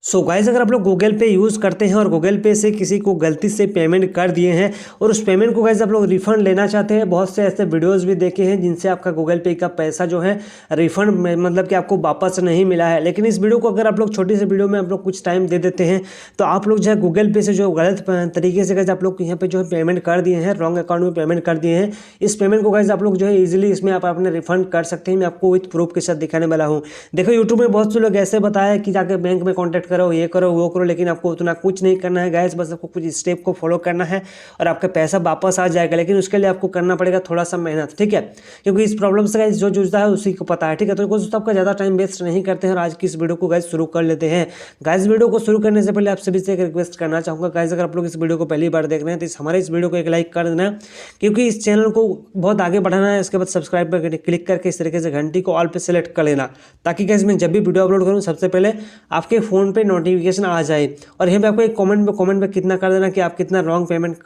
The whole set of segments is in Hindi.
गाइस अगर आप लोग गूगल पे यूज़ करते हैं और गूगल पे से किसी को गलती से पेमेंट कर दिए हैं और उस पेमेंट को गाइस आप लोग रिफंड लेना चाहते हैं, बहुत से ऐसे वीडियोस भी देखे हैं जिनसे आपका गूगल पे का पैसा जो है रिफंड मतलब कि आपको वापस नहीं मिला है। लेकिन इस वीडियो को अगर आप लोग छोटी सी वीडियो में आप लोग कुछ टाइम दे देते हैं तो आप लोग जो है गूगल पे से जो गलत तरीके से गाइस आप लोग यहाँ पे जो है पेमेंट कर दिए हैं, रॉन्ग अकाउंट में पेमेंट कर दिए हैं, इस पेमेंट को गाइस आप लोग जो है ईजिली इसमें आप अपने रिफंड कर सकते हैं। मैं आपको विथ प्रूफ के साथ दिखाने वाला हूँ। देखो यूट्यूब में बहुत से लोग ऐसे बताया कि जाके बैंक में कॉन्टैक्ट करो, ये करो वो करो, लेकिन आपको उतना कुछ नहीं करना है गाइस, बस आपको कुछ स्टेप को फॉलो करना है और आपका पैसा वापस आ जाएगा। लेकिन उसके लिए आपको करना पड़ेगा थोड़ा सा मेहनत, ठीक है, क्योंकि इस प्रॉब्लम से गाइस जो जूझता है उसी को पता है, ठीक है। तो दोस्तों आपका ज़्यादा टाइम वेस्ट नहीं करते हैं और आज की इस वीडियो को गाइस शुरू कर लेते हैं। गाइस वीडियो को शुरू करने से पहले आप सभी से एक रिक्वेस्ट करना चाहूँगा गाइस, अगर आप लोग इस वीडियो को पहली बार देख रहे हैं तो हमारे इस वीडियो को एक लाइक कर देना, क्योंकि इस चैनल को बहुत आगे बढ़ाना है। इसके बाद सब्सक्राइब पर क्लिक करके इस तरीके से घंटी को ऑल पे सेलेक्ट कर लेना, ताकि गाइस मैं जब भी वीडियो अपलोड करूँ सबसे पहले आपके फ़ोन पे नोटिफिकेशन आ जाए। और यहाँ पे आपको एक कमेंट में कितना कर देना कि आप कितना रॉन्ग पेमेंट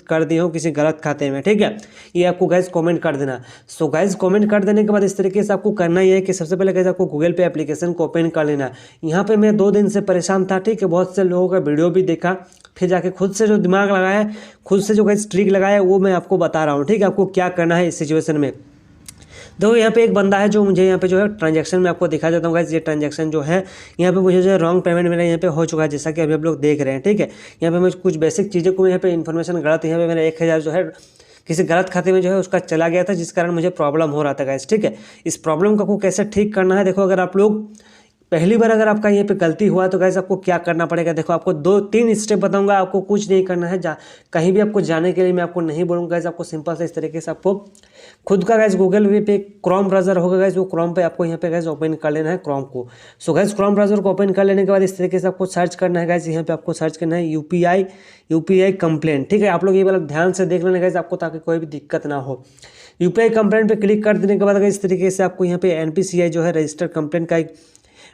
कर दिए हो किसी गलत खाते में, ठीक है, ये आपको गाइस कमेंट कर देना। सो गाइस कमेंट कर देने के बाद इस तरीके से आपको करना ही है कि सबसे पहले गाइस आपको गूगल पे एप्लीकेशन को ओपन कर लेना। यहाँ पे मैं 2 दिन से परेशान था, ठीक है, बहुत से लोगों का वीडियो भी देखा, फिर जाके खुद से जो दिमाग लगाया, खुद से जो गाइस ट्रिक लगाया वो मैं आपको बता रहा हूँ, ठीक है, आपको क्या करना है इस सिचुएशन में। देखो यहाँ पे एक बंदा है जो मुझे यहाँ पे जो है ट्रांजैक्शन में आपको दिखा देता हूँ गाइस। ये ट्रांजैक्शन जो है यहाँ पे मुझे जो है रॉन्ग पेमेंट मेरा यहाँ पे हो चुका है, जैसा कि अभी आप लोग देख रहे हैं, ठीक है। यहाँ पे मैं कुछ बेसिक चीज़ों को यहाँ पे इन्फॉर्मेशन गलत, यहाँ पे मेरा 1000 जो है किसी गलत खाते में जो है उसका चला गया था, जिस कारण मुझे प्रॉब्लम हो रहा था गाइस, ठीक है। इस प्रॉब्लम को कैसे ठीक करना है, देखो अगर आप लोग पहली बार अगर आपका यहाँ पे गलती हुआ तो गाइस आपको क्या करना पड़ेगा। देखो आपको 2-3 स्टेप बताऊंगा, आपको कुछ नहीं करना है, कहीं भी आपको जाने के लिए मैं आपको नहीं बोलूँगा गाइस। आपको सिंपल से इस तरीके से आपको खुद का गाइस गूगल पे क्रोम ब्राउजर होगा गाइस, वो क्रोम पे आपको यहाँ पे गाइस ओपन कर लेना है क्रोम को। सो गाइस क्रोम ब्राउजर को ओपन कर लेने के बाद इस तरीके से आपको सर्च करना है गाइस। यहाँ पे आपको सर्च करना है यूपीआई कंप्लेंट, ठीक है। आप लोग ये वाला ध्यान से देख लेना गाइस आपको, ताकि कोई भी दिक्कत ना हो। यूपीआई कंप्लेंट पे क्लिक कर देने के बाद इस तरीके से आपको यहाँ पे एनपीसीआई जो है रजिस्टर्ड कंप्लेंट का एक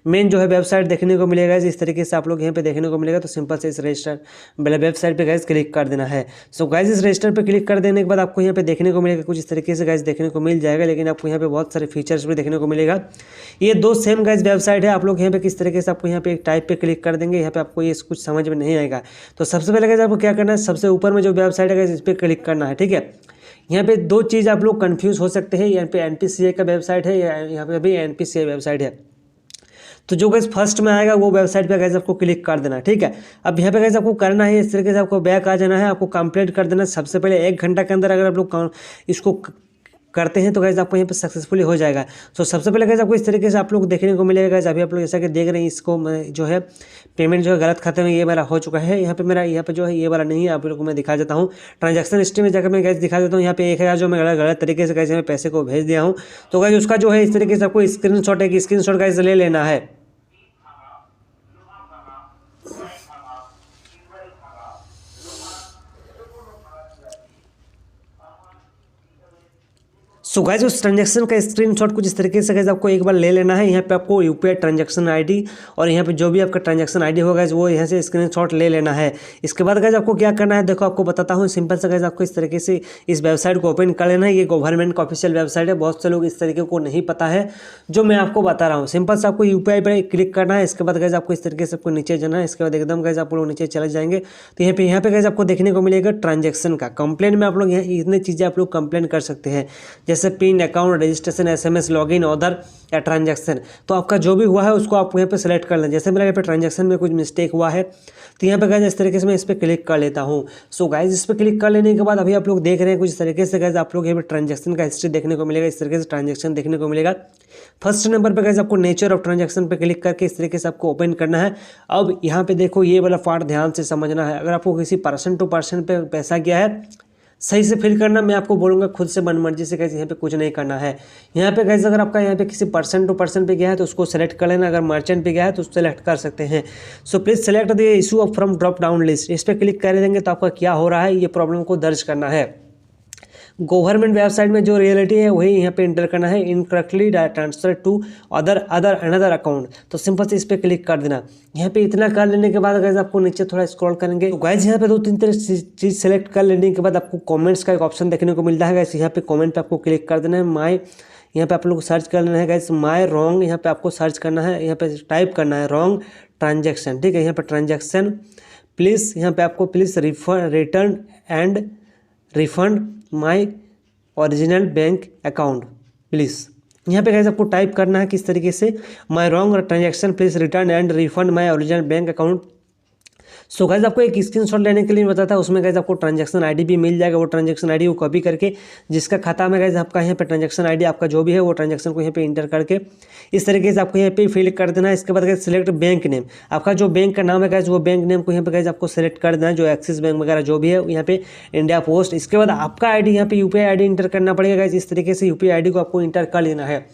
मेन जो है वेबसाइट देखने को मिलेगा। इस तरीके से आप लोग यहाँ पे देखने को मिलेगा, तो सिंपल से इस रजिस्टर वेबसाइट पे गाइस क्लिक कर देना है। सो गाइस इस रजिस्टर पे क्लिक कर देने के बाद आपको यहाँ पे देखने को मिलेगा कुछ इस तरीके से गाइस देखने को मिल जाएगा, लेकिन आपको यहाँ पे बहुत सारे फीचर्स भी देखने को मिलेगा। ये 2 सेम गाइस वेबसाइट है। आप लोग यहाँ पे किस तरीके से आपको यहाँ पे एक टाइप पे क्लिक कर देंगे, यहाँ पे आपको ये कुछ समझ में नहीं आएगा। तो सबसे पहले गाइस आपको क्या करना है, सबसे ऊपर में जो वेबसाइट है गाइस इस पर क्लिक करना है, ठीक है। यहाँ पे 2 चीज़ आप लोग कंफ्यूज हो सकते हैं, यहाँ पे एनपीसीआई का वेबसाइट है, यहाँ पे भी एनपीसीआई वेबसाइट है। तो जो गाइस फर्स्ट में आएगा वो वेबसाइट पे गाइस आपको क्लिक कर देना, ठीक है। अब यहाँ पे गाइस आपको करना है इस तरीके से, आपको बैक आ जाना है, आपको कंप्लीट कर देना। सबसे पहले 1 घंटा के अंदर अगर आप लोग इसको करते हैं तो गाइस आपको यहाँ पे सक्सेसफुली हो जाएगा। सो सबसे पहले गाइस आपको इस तरीके से आप लोग देखने को मिलेगा गाइस। अभी आप लोग जैसा कि देख रहे हैं, इसको जो है पेमेंट जो है गलत खाते में ये मेरा हो चुका है। यहाँ पे जो है ये वाला नहीं है, आप लोग को मैं दिखा देता हूँ। ट्रांजैक्शन हिस्ट्री में जाकर मैं गाइस दिखा देता हूँ। यहाँ पे 1000 जो मैं गलत तरीके से गाइस पैसे को भेज दिया हूँ। तो गाइस उसका जो है इस तरीके से आपको स्क्रीन शॉट गाइस ले लेना है। सो गाइस उस ट्रांजैक्शन का स्क्रीनशॉट कुछ इस तरीके से गाइस आपको एक बार ले लेना है। यहाँ पे आपको यूपीआई ट्रांजैक्शन आईडी और यहाँ पे जो भी आपका ट्रांजैक्शन आईडी होगा वो यहाँ से स्क्रीनशॉट ले लेना है। इसके बाद गाइस आपको क्या करना है, देखो आपको बताता हूँ सिंपल से गाइस। आपको इस तरीके से इस वेबसाइट को ओपन कर लेना है। ये गवर्नमेंट का ऑफिशियल वेबसाइट है, बहुत से लोग इस तरीके को नहीं पता है जो मैं आपको बता रहा हूँ। सिंपल से आपको यूपीआई पर क्लिक करना है। इसके बाद गाइस आपको इस तरीके से आपको नीचे जाना है। इसके बाद एकदम गाइस आप लोग नीचे चले जाएंगे तो यहाँ पे गाइस आपको देखने को मिलेगा ट्रांजैक्शन का कंप्लेन में। आप लोग यहाँ इतनी चीज़ें आप लोग कंप्लेन कर सकते हैं, जैसे pin, account, registration, SMS, login, order या ट्रांजैक्शन। तो आपका जो भी हुआ है उसको आप यहाँ पे सेलेक्ट कर लें। जैसे मेरा यहाँ पे ट्रांजैक्शन में कुछ मिस्टेक हुआ है तो यहाँ पे गाइस इस तरीके से मैं इस पर क्लिक कर लेता हूँ। सो गाइस इस पर क्लिक कर लेने के बाद अभी आप लोग देख रहे हैं कुछ इस तरीके से गाइस आप लोग यहाँ पे ट्रांजैक्शन का हिस्ट्री देखने को मिलेगा। इस तरीके से ट्रांजैक्शन देखने को मिलेगा। फर्स्ट नंबर पे गाइस आपको नेचर ऑफ ट्रांजैक्शन पे क्लिक करके इस तरीके से आपको ओपन करना है। अब यहाँ पे देखो ये वाला पार्ट ध्यान से समझना है। अगर आपको किसी पर्सन टू पर्सन पे पैसा गया है सही से फिल करना, मैं आपको बोलूँगा खुद से मनमर्जी से गाइस यहाँ पे कुछ नहीं करना है। यहाँ पे गाइस अगर आपका यहाँ पे किसी पर्सन टू पर्सन पे गया है तो उसको सेलेक्ट कर लेना। अगर मर्चेंट पे गया है तो उसको सेलेक्ट कर सकते हैं। So please select the issue of from drop down list. इस पर क्लिक कर देंगे तो आपका क्या हो रहा है ये प्रॉब्लम को दर्ज करना है। गवर्नमेंट वेबसाइट में जो रियलिटी है वही यहाँ पे इंटर करना है। Incorrectly transfer to another account, तो सिंपल से इस पर क्लिक कर देना। यहाँ पे इतना कर लेने के बाद गाइस आपको नीचे थोड़ा स्क्रॉल करेंगे तो गाइस यहाँ पे 2-3 तरह चीज़ सेलेक्ट कर लेने के बाद आपको कमेंट्स का एक ऑप्शन देखने को मिलता है गाइस। यहाँ पे कमेंट पे आपको क्लिक कर देना है। यहाँ पे आप लोग को सर्च कर लेना है गाइस माय रॉन्ग। यहाँ पे आपको सर्च करना है, यहाँ पे टाइप करना है रॉन्ग ट्रांजैक्शन, ठीक है। यहाँ पे ट्रांजैक्शन प्लीज़, यहाँ पे आपको please return and refund my original bank account please. यहाँ पे गाइस आपको टाइप करना है किस तरीके से, my wrong transaction please return and refund my original bank account. So guys आपको एक स्क्रीनशॉट लेने के लिए बताता है, उसमें गाइस आपको ट्रांजैक्शन आईडी भी मिल जाएगा। वो ट्रांजैक्शन आईडी को कॉपी करके जिसका खाता में गाइस आपका यहाँ पे ट्रांजैक्शन आईडी आपका जो भी है वो ट्रांजैक्शन को यहाँ पे इंटर करके इस तरीके से आपको यहाँ पे फिल कर देना है। इसके बाद गाइस सिलेक्ट बैंक नेम, आपका जो बैंक का नाम है गाइस वो बैंक नेम को यहाँ पे गाइस आपको सेलेक्ट कर देना है, जो एक्सिस बैंक वगैरह जो भी है यहाँ पे इंडिया पोस्ट। इसके बाद आपका आईडी यहाँ पे यूपीआई आईडी इंटर करना पड़ेगा गाइस। इस तरीके से यूपीआई आईडी को आपको इंटर कर लेना है।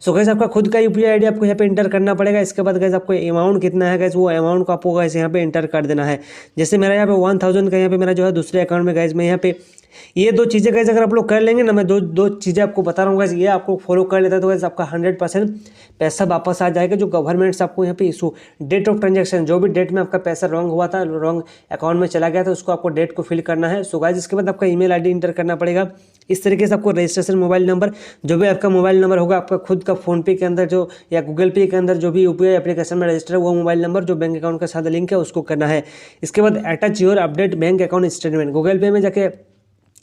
सो गाइस आपका खुद का यूपीआई आईडी आपको यहाँ पे इंटर करना पड़ेगा। इसके बाद गाइस आपको अमाउंट कितना है गाइस वो अमाउंट को आपको गाइस यहाँ पे इंटर कर देना है। जैसे मेरा यहाँ पे 1000 का यहाँ पे मेरा जो है दूसरे अकाउंट में गाइस मैं यहाँ पे ये दो चीज़ें गाइस अगर आप लोग कर लेंगे ना, मैं दो चीज़ें आपको बता रहा हूँ गाइस, ये आपको फॉलो कर लेता है तो गाइस आपका 100% पैसा वापस आ जाएगा। जो गवर्नमेंट से आपको यहाँ पे इशू डेट ऑफ ट्रांजैक्शन, जो भी डेट में आपका पैसा रॉन्ग हुआ था, रॉन्ग अकाउंट में चला गया था, उसको आपको डेट को फिल करना है। सो गाइस इसके बाद आपका ईमेल आईडी इंटर करना पड़ेगा। इस तरीके से आपको रजिस्ट्रेशन मोबाइल नंबर, जो भी आपका मोबाइल नंबर होगा आपका खुद का फ़ोनपे के अंदर जो या गूगल पे के अंदर जो भी यूपीआई एप्लीकेशन में रजिस्टर है वो मोबाइल नंबर जो बैंक अकाउंट के साथ लिंक है उसको करना है। इसके बाद attach your update bank account statement, Google पे में जाके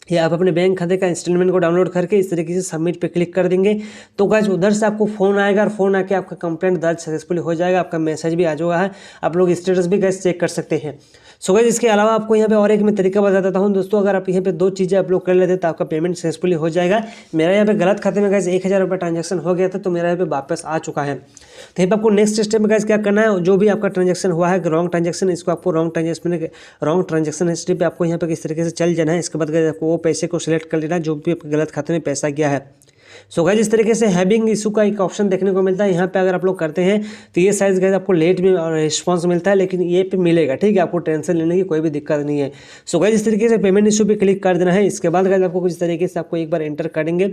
या आप अपने बैंक खाते का स्टेटमेंट को डाउनलोड करके इस तरीके से सबमिट पे क्लिक कर देंगे तो गाइस उधर से आपको फ़ोन आएगा और फ़ोन आके आपका कंप्लेंट दर्ज सक्सेसफुली हो जाएगा। आपका मैसेज भी आ चुका है, आप लोग स्टेटस भी गाइस चेक कर सकते हैं। सो गाइस इसके अलावा आपको यहाँ पे और एक मैं तरीका बता देता हूँ दोस्तों, अगर आप यहाँ पे दो चीज़ें आप लोग कर लेते तो आपका पेमेंट सक्सेसफुली हो जाएगा। मेरा यहाँ पे गलत खाते में गाइस 1000 रुपये ट्रांजैक्शन हो गया था तो मेरा यहाँ पे वापस आ चुका है। तो यहाँ पे आपको नेक्स्ट स्टेप में गाइस क्या करना है, जो भी आपका ट्रांजैक्शन हुआ है रॉन्ग ट्रांजैक्शन, इसको आपको रॉन्ग ट्रांजैक्शन हिस्ट्री पे आपको यहाँ पे किस तरीके से चल जाना है। इसके बाद गाइस आपको वो पैसे को सिलेक्ट कर लेना जो भी आपके गलत खाते में पैसा गया है। सो गाइस इस तरीके से हैविंग इशू का एक ऑप्शन देखने को मिलता है। यहाँ पे अगर आप लोग करते हैं तो ये साइज गाइस आपको लेट में रिस्पॉन्स मिलता है, लेकिन ये पे मिलेगा, ठीक है। आपको टेंशन लेने की कोई भी दिक्कत नहीं है। सो गाइस इस तरीके से पेमेंट इशू पे क्लिक कर देना है। इसके बाद गाइस आपको कुछ तरीके से आपको एक बार एंटर करेंगे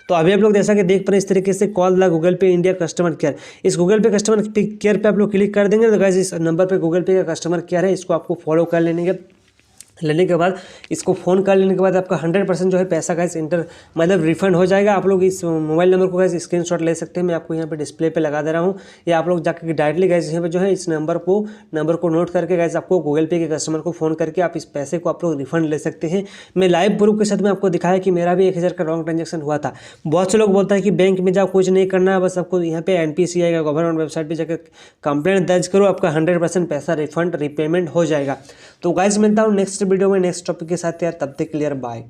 तो अभी आप लोग जैसा कि देख पा रहे हैं इस तरीके से कॉल द गूगल पे इंडिया कस्टमर केयर, इस गूगल पे कस्टमर केयर पे आप लोग क्लिक कर देंगे तो गाइस इस नंबर पे गूगल पे का कस्टमर केयर है, इसको आपको फॉलो कर लेने के बाद इसको फ़ोन कर लेने के बाद आपका 100% जो है पैसा गाइस इंटर मतलब रिफंड हो जाएगा। आप लोग इस मोबाइल नंबर को गाइस स्क्रीनशॉट ले सकते हैं, मैं आपको यहाँ पे डिस्प्ले पे लगा दे रहा हूँ, या आप लोग जाकर डायरेक्टली गाइस यहाँ पे जो है इस नंबर को नोट करके गाइस आपको गूगल पे के कस्टमर को फ़ोन करके आप इस पैसे को आप लोग रिफंड ले सकते हैं। मैं लाइव प्रूफ के साथ में आपको दिखाया कि मेरा भी 1000 का रॉन्ग ट्रांजेक्शन हुआ था। बहुत से लोग बोलते हैं कि बैंक में जाओ, कुछ नहीं करना है, बस आपको यहाँ पे NPCI का गवर्नमेंट वेबसाइट पर जाकर कंप्लेंट दर्ज करो, आपका 100% पैसा रिफंड रीपेमेंट हो जाएगा। तो गाइस मिलता हूँ नेक्स्ट वीडियो में नेक्स्ट टॉपिक के साथ यार, तब तक क्लियर बाय।